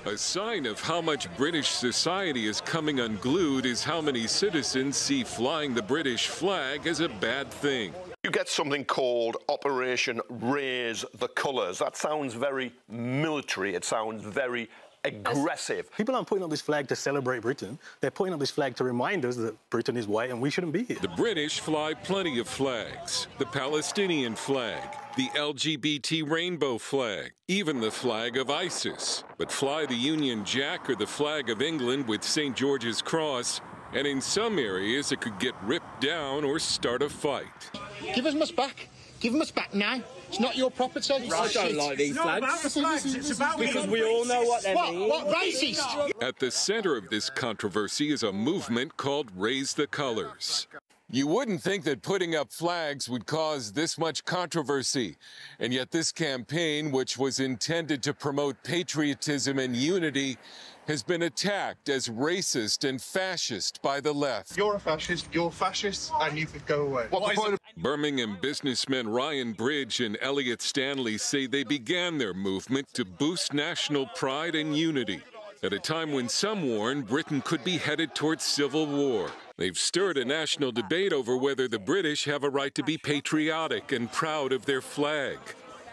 A sign of how much British society is coming unglued is how many citizens see flying the British flag as a bad thing. You get something called Operation Raise the Colours. That sounds very military. It sounds very aggressive. People aren't putting up this flag to celebrate Britain. They're putting up this flag to remind us that Britain is white and we shouldn't be here. The British fly plenty of flags. The Palestinian flag, the LGBT rainbow flag, even the flag of ISIS. But fly the Union Jack or the flag of England with St. George's Cross, and in some areas it could get ripped down or start a fight. Give us back. Give them us back now. It's not your property. I don't like these flags. About the flags. It's about because we all know what they mean. What racist? At the center of this controversy is a movement called Raise the Colours. You wouldn't think that putting up flags would cause this much controversy, and yet this campaign, which was intended to promote patriotism and unity, has been attacked as racist and fascist by the left. You're a fascist, and you could go away. Birmingham businessmen Ryan Bridge and Elliot Stanley say they began their movement to boost national pride and unity at a time when some warn Britain could be headed towards civil war. They've stirred a national debate over whether the British have a right to be patriotic and proud of their flag,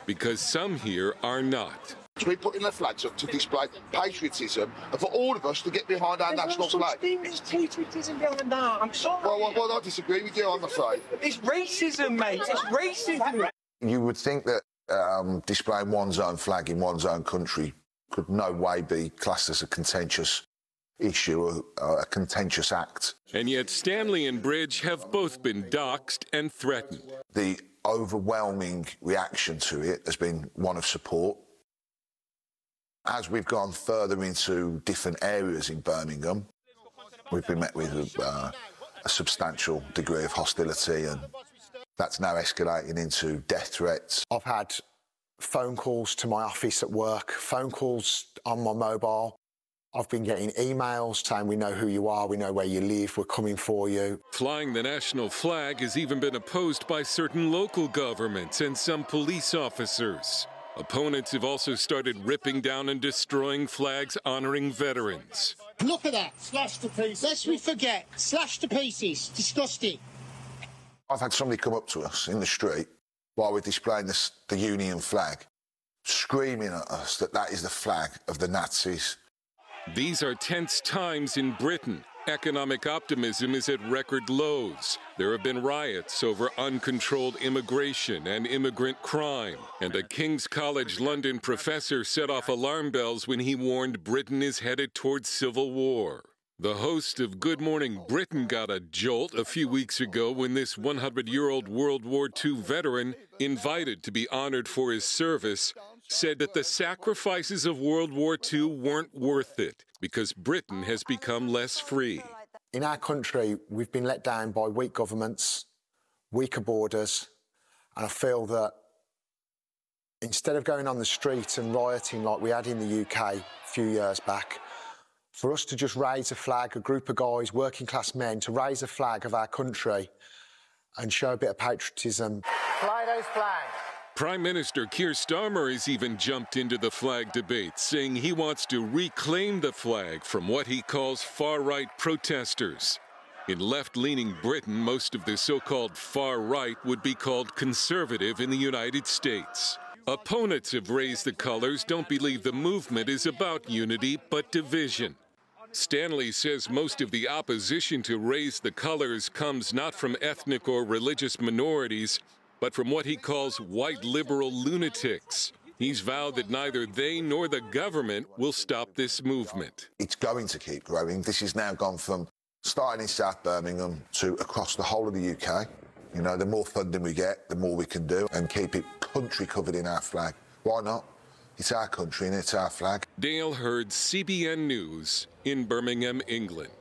because some here are not. We're putting the flags up to display patriotism and for all of us to get behind our national flag. There's patriotism behind that. I'm sorry. Well, I disagree with you, I'm afraid. It's racism, mate. It's racism. You would think that displaying one's own flag in one's own country could no way be classed as a contentious issue, a contentious act. And yet Stanley and Bridge have both been doxxed and threatened. The overwhelming reaction to it has been one of support. As we've gone further into different areas in Birmingham, we've been met with a substantial degree of hostility, and that's now escalating into death threats. I've had phone calls to my office at work, phone calls on my mobile. I've been getting emails saying, we know who you are, we know where you live, we're coming for you. Flying the national flag has even been opposed by certain local governments and some police officers. Opponents have also started ripping down and destroying flags honoring veterans. Look at that. Slashed to pieces. Lest we forget. Slashed to pieces. Disgusting. I've had somebody come up to us in the street while we're displaying the Union flag, screaming at us that that is the flag of the Nazis. These are tense times in Britain. Economic optimism is at record lows. There have been riots over uncontrolled immigration and immigrant crime. And a King's College London professor set off alarm bells when he warned Britain is headed towards civil war. The host of Good Morning Britain got a jolt a few weeks ago when this 100-year-old World War II veteran, invited to be honored for his service, said that the sacrifices of World War II weren't worth it because Britain has become less free. In our country, we've been let down by weak governments, weaker borders, and I feel that instead of going on the street and rioting like we had in the UK a few years back, for us to just raise a flag, a group of guys, working-class men, to raise a flag of our country and show a bit of patriotism. Fly those flags. Prime Minister Keir Starmer has even jumped into the flag debate, saying he wants to reclaim the flag from what he calls far-right protesters. In left-leaning Britain, most of the so-called far-right would be called conservative in the United States. Opponents of Raise the Colours don't believe the movement is about unity, but division. Stanley says most of the opposition to Raise the Colours comes not from ethnic or religious minorities, but from what he calls white liberal lunatics. He's vowed that neither they nor the government will stop this movement. It's going to keep growing. This has now gone from starting in South Birmingham to across the whole of the UK. You know, the more funding we get, the more we can do and keep it country covered in our flag. Why not? It's our country and it's our flag. Dale Hurd, CBN News in Birmingham, England.